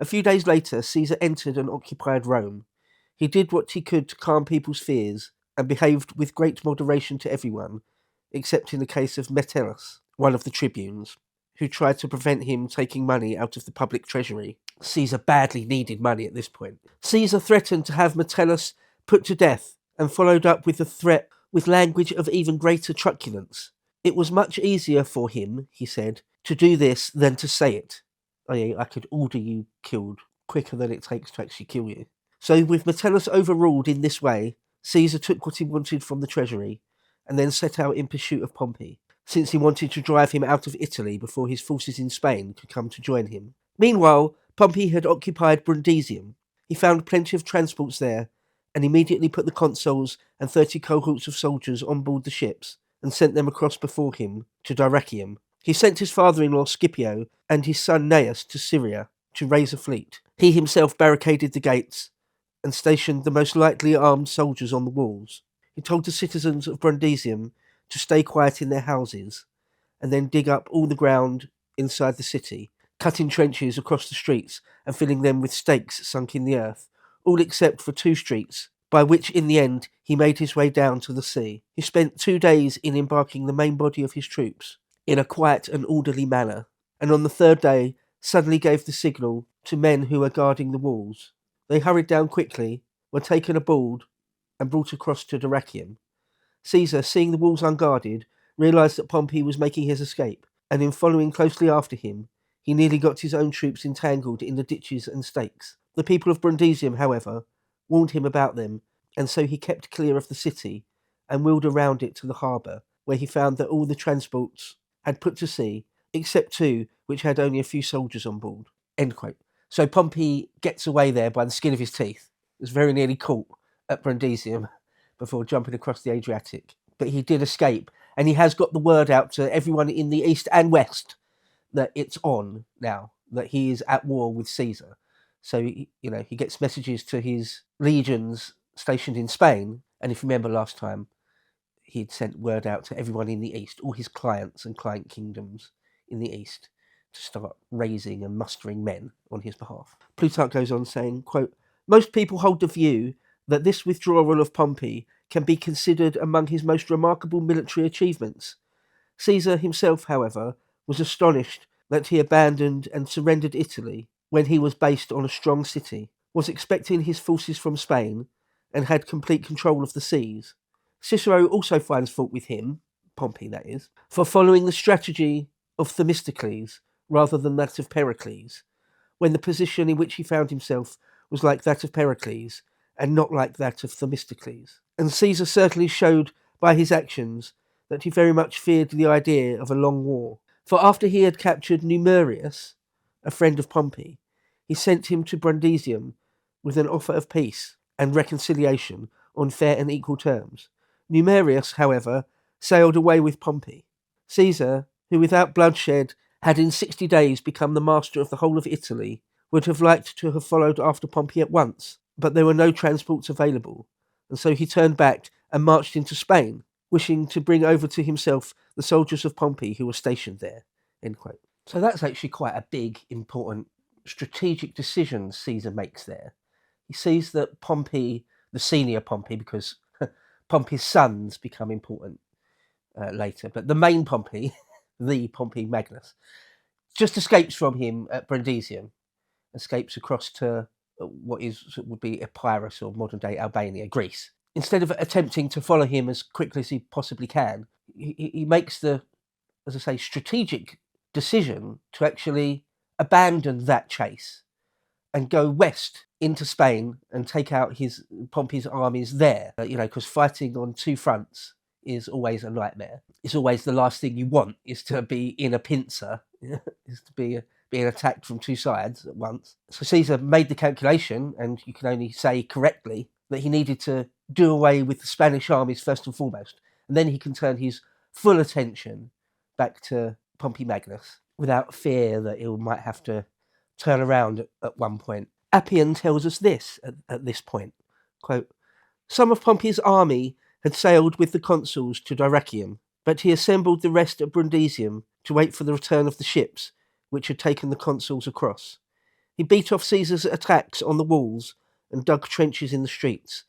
A few days later, Caesar entered and occupied Rome. He did what he could to calm people's fears and behaved with great moderation to everyone, except in the case of Metellus, one of the tribunes, who tried to prevent him taking money out of the public treasury. Caesar badly needed money at this point. Caesar threatened to have Metellus put to death and followed up with the threat with language of even greater truculence. It was much easier for him, he said, to do this than to say it. I could order you killed quicker than it takes to actually kill you. So with Metellus overruled in this way, Caesar took what he wanted from the treasury and then set out in pursuit of Pompey, since he wanted to drive him out of Italy before his forces in Spain could come to join him. Meanwhile, Pompey had occupied Brundisium. He found plenty of transports there and immediately put the consuls and 30 cohorts of soldiers on board the ships and sent them across before him to Dyrrachium. He sent his father-in-law Scipio and his son Gnaeus to Syria to raise a fleet. He himself barricaded the gates and stationed the most lightly armed soldiers on the walls. He told the citizens of Brundisium to stay quiet in their houses and then dig up all the ground inside the city, cutting trenches across the streets and filling them with stakes sunk in the earth, all except for 2 streets, by which in the end he made his way down to the sea. He spent 2 days in embarking the main body of his troops in a quiet and orderly manner, and on the 3rd day suddenly gave the signal to men who were guarding the walls. They hurried down quickly, were taken aboard, and brought across to Dyrrachium. Caesar, seeing the walls unguarded, realised that Pompey was making his escape, and in following closely after him, he nearly got his own troops entangled in the ditches and stakes. The people of Brundisium, however, warned him about them, and so he kept clear of the city and wheeled around it to the harbour, where he found that all the transports had put to sea, except 2 which had only a few soldiers on board. End quote. So Pompey gets away there by the skin of his teeth. He was very nearly caught at Brundisium before jumping across the Adriatic. But he did escape, and he has got the word out to everyone in the east and west that it's on now, that he is at war with Caesar. So, he gets messages to his legions stationed in Spain, and if you remember last time, he'd sent word out to everyone in the east, all his clients and client kingdoms in the east, to start raising and mustering men on his behalf. Plutarch goes on saying, quote, "Most people hold the view that this withdrawal of Pompey can be considered among his most remarkable military achievements. Caesar himself, however, was astonished that he abandoned and surrendered Italy when he was based on a strong city, was expecting his forces from Spain, and had complete control of the seas. Cicero also finds fault with him, Pompey that is, for following the strategy of Themistocles rather than that of Pericles, when the position in which he found himself was like that of Pericles and not like that of Themistocles. And Caesar certainly showed by his actions that he very much feared the idea of a long war. For after he had captured Numerius, a friend of Pompey, he sent him to Brundisium with an offer of peace and reconciliation on fair and equal terms. Numerius, however, sailed away with Pompey. Caesar, who without bloodshed had in 60 days become the master of the whole of Italy, would have liked to have followed after Pompey at once, but there were no transports available, and so he turned back and marched into Spain, wishing to bring over to himself the soldiers of Pompey who were stationed there." End quote. So that's actually quite a big, important strategic decision Caesar makes there. He sees that Pompey, the senior Pompey, because Pompey's sons become important later, but the main Pompey, the Pompey Magnus, just escapes from him at Brundisium, escapes across to what would be Epirus or modern-day Albania, Greece. Instead of attempting to follow him as quickly as he possibly can, he makes the, as I say, strategic decision to actually abandon that chase and go west into Spain and take out Pompey's armies there. Because fighting on 2 fronts is always a nightmare. It's always the last thing you want, is to be in a pincer, is to be being attacked from 2 sides at once. So Caesar made the calculation, and you can only say correctly, that he needed to do away with the Spanish armies first and foremost, and then he can turn his full attention back to Pompey Magnus without fear that he might have to turn around at one point. Appian tells us this at this point, quote, "Some of Pompey's army had sailed with the consuls to Dyrrachium, but he assembled the rest at Brundisium to wait for the return of the ships which had taken the consuls across. He beat off Caesar's attacks on the walls and dug trenches in the streets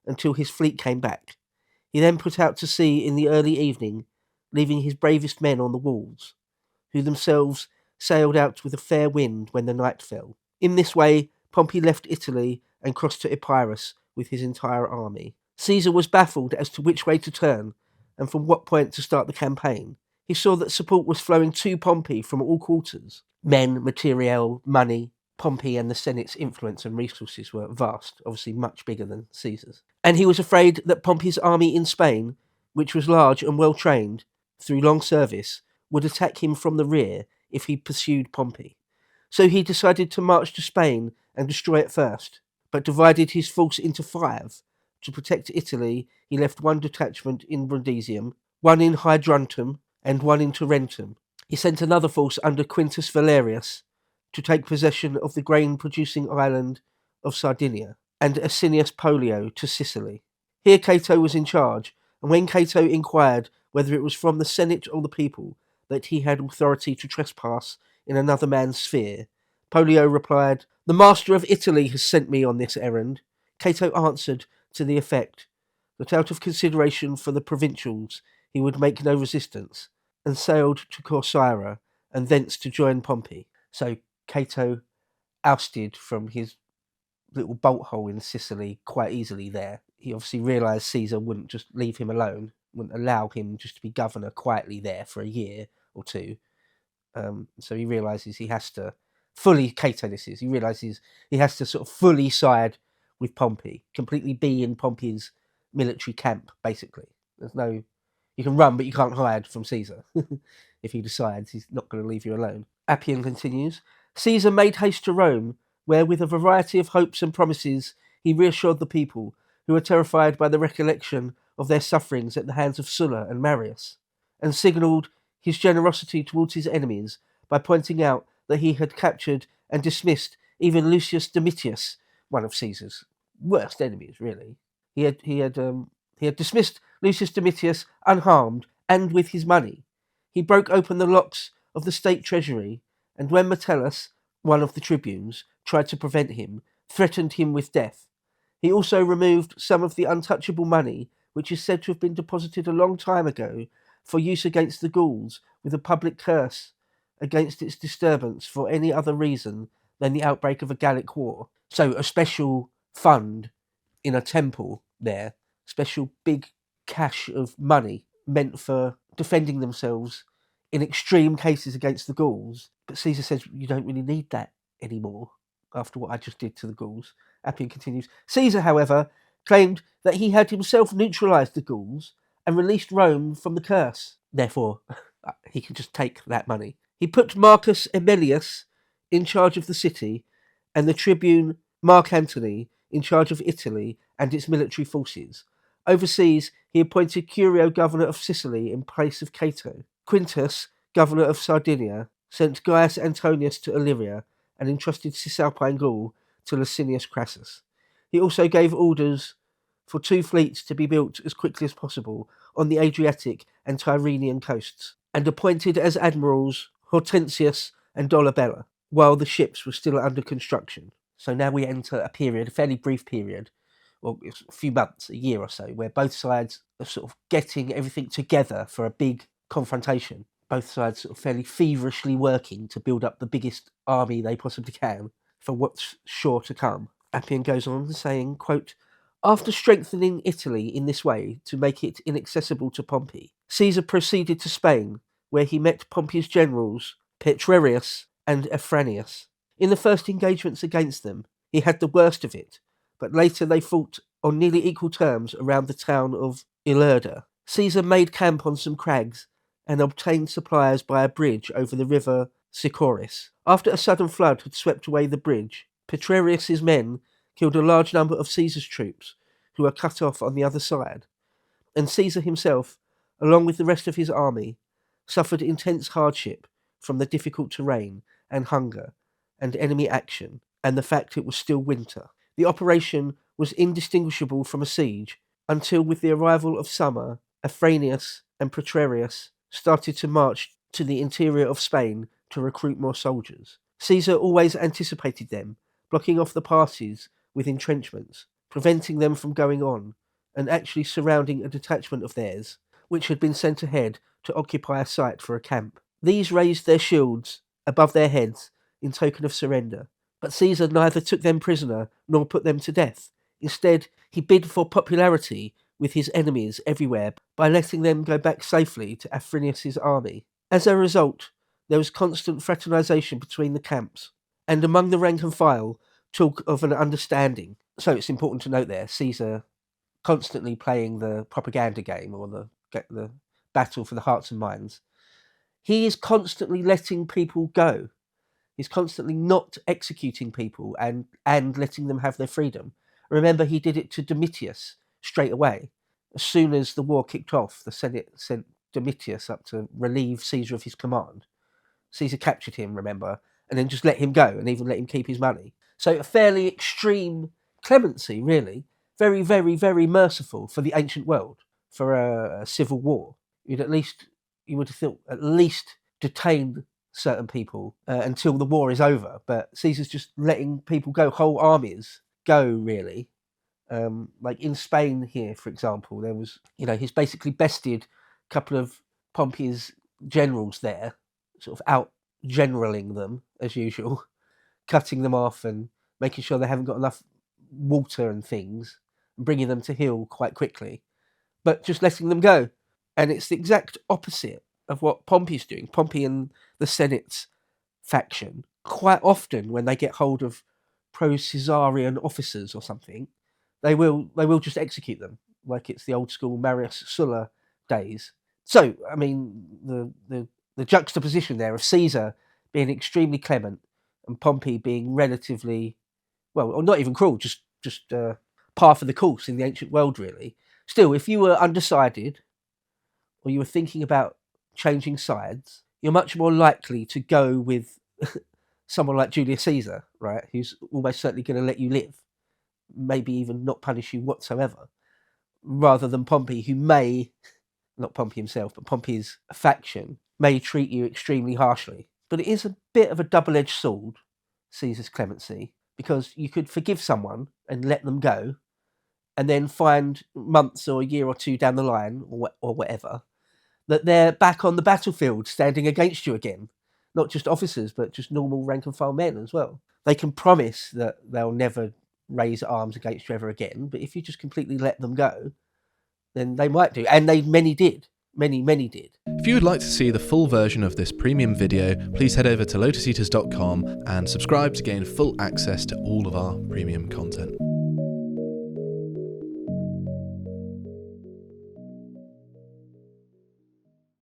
until his fleet came back. He then put out to sea in the early evening, leaving his bravest men on the walls, who themselves sailed out with a fair wind when the night fell. In this way, Pompey left Italy and crossed to Epirus with his entire army. Caesar was baffled as to which way to turn and from what point to start the campaign. He saw that support was flowing to Pompey from all quarters. Men, materiel, money. Pompey and the Senate's influence and resources were vast, obviously much bigger than Caesar's. And he was afraid that Pompey's army in Spain, which was large and well trained through long service, would attack him from the rear if he pursued Pompey. So he decided to march to Spain and destroy it first, but divided his force into 5. To protect Italy, he left 1 detachment in Brundisium, 1 in Hydruntum, and 1 in Tarentum. He sent another force under Quintus Valerius to take possession of the grain-producing island of Sardinia, and Asinius Pollio to Sicily. Here Cato was in charge, and when Cato inquired whether it was from the Senate or the people that he had authority to trespass in another man's sphere, Pollio replied, "The master of Italy has sent me on this errand." Cato answered to the effect that out of consideration for the provincials he would make no resistance, and sailed to Corcyra, and thence to join Pompey. So Cato ousted from his little bolt hole in Sicily quite easily there. He obviously realised Caesar wouldn't just leave him alone, wouldn't allow him just to be governor quietly there for a year or two. So he realises he has to fully, Cato this is, he realises he has to sort of fully side with Pompey, completely be in Pompey's military camp, basically. There's no, you can run, but you can't hide from Caesar. If he decides he's not going to leave you alone. Appian continues, Caesar made haste to Rome, where with a variety of hopes and promises he reassured the people, who were terrified by the recollection of their sufferings at the hands of Sulla and Marius, and signalled his generosity towards his enemies by pointing out that he had captured and dismissed even Lucius Domitius, one of Caesar's worst enemies, really. He had dismissed Lucius Domitius unharmed and with his money. He broke open the locks of the state treasury, and when Metellus, one of the tribunes, tried to prevent him, threatened him with death. He also removed some of the untouchable money, which is said to have been deposited a long time ago for use against the Gauls, with a public curse against its disturbance for any other reason than the outbreak of a Gallic war. So a special fund in a temple there, special big cache of money meant for defending themselves in extreme cases against the Gauls. But Caesar says, you don't really need that anymore after what I just did to the Gauls. Appian continues, Caesar, however, claimed that he had himself neutralised the Gauls and released Rome from the curse. Therefore, he could just take that money. He put Marcus Aemilius in charge of the city and the tribune Mark Antony in charge of Italy and its military forces. Overseas, he appointed Curio governor of Sicily in place of Cato. Quintus, governor of Sardinia, sent Gaius Antonius to Illyria and entrusted Cisalpine Gaul to Licinius Crassus. He also gave orders for 2 fleets to be built as quickly as possible on the Adriatic and Tyrrhenian coasts, and appointed as admirals Hortensius and Dolabella, while the ships were still under construction. So now we enter a period, a fairly brief period, or a few months, a year or so, where both sides are sort of getting everything together for a big confrontation. Both sides sort of fairly feverishly working to build up the biggest army they possibly can for what's sure to come. Appian goes on saying, quote, after strengthening Italy in this way to make it inaccessible to Pompey, Caesar proceeded to Spain, where he met Pompey's generals Petrarius and Afranius. In the first engagements against them, he had the worst of it, but later they fought on nearly equal terms around the town of Ilerda. Caesar made camp on some crags and obtained supplies by a bridge over the river Sicoris. After a sudden flood had swept away the bridge, Petrarius's men killed a large number of Caesar's troops, who were cut off on the other side, and Caesar himself, along with the rest of his army, suffered intense hardship from the difficult terrain and hunger and enemy action, and the fact it was still winter. The operation was indistinguishable from a siege until, with the arrival of summer, Afranius and Petrarius started to march to the interior of Spain to recruit more soldiers. Caesar always anticipated them, blocking off the passes with entrenchments, preventing them from going on, and actually surrounding a detachment of theirs, which had been sent ahead to occupy a site for a camp. These raised their shields above their heads in token of surrender, but Caesar neither took them prisoner nor put them to death. Instead, he bid for popularity with his enemies everywhere by letting them go back safely to Afranius's army. As a result, there was constant fraternization between the camps, and among the rank and file, talk of an understanding. So it's important to note there, Caesar constantly playing the propaganda game, or the battle for the hearts and minds. He is constantly letting people go. He's constantly not executing people and letting them have their freedom. Remember, he did it to Domitius straight away. As soon as the war kicked off, the Senate sent Domitius up to relieve Caesar of his command. Caesar captured him, remember, and then just let him go and even let him keep his money. So a fairly extreme clemency, really. Very, very, very merciful for the ancient world, for a civil war. You would have thought at least detain certain people until the war is over, but Caesar's just letting people go, whole armies go, really. Like in Spain here, for example, there was, he's basically bested a couple of Pompey's generals there, sort of out generaling them as usual, cutting them off and making sure they haven't got enough water and things, and bringing them to heel quite quickly, but just letting them go. And it's the exact opposite of what Pompey's doing. Pompey and the Senate's faction, quite often when they get hold of pro-Caesarian officers or something, they will just execute them, like it's the old school Marius Sulla days. So, I mean, the juxtaposition there of Caesar being extremely clement and Pompey being relatively, well, or not even cruel, just par for the course in the ancient world, really. Still, if you were undecided or you were thinking about changing sides, you're much more likely to go with someone like Julius Caesar, right, who's almost certainly going to let you live, maybe even not punish you whatsoever, rather than Pompey, who may, not Pompey himself, but Pompey's faction, may treat you extremely harshly. But it is a bit of a double-edged sword, Caesar's clemency, because you could forgive someone and let them go, and then find months or a year or two down the line, or whatever, that they're back on the battlefield standing against you again. Not just officers, but just normal rank and file men as well. They can promise that they'll never raise arms against you ever again, but if you just completely let them go, then they might do. And many did. Many did. If you would like to see the full version of this premium video, please head over to lotuseaters.com and subscribe to gain full access to all of our premium content.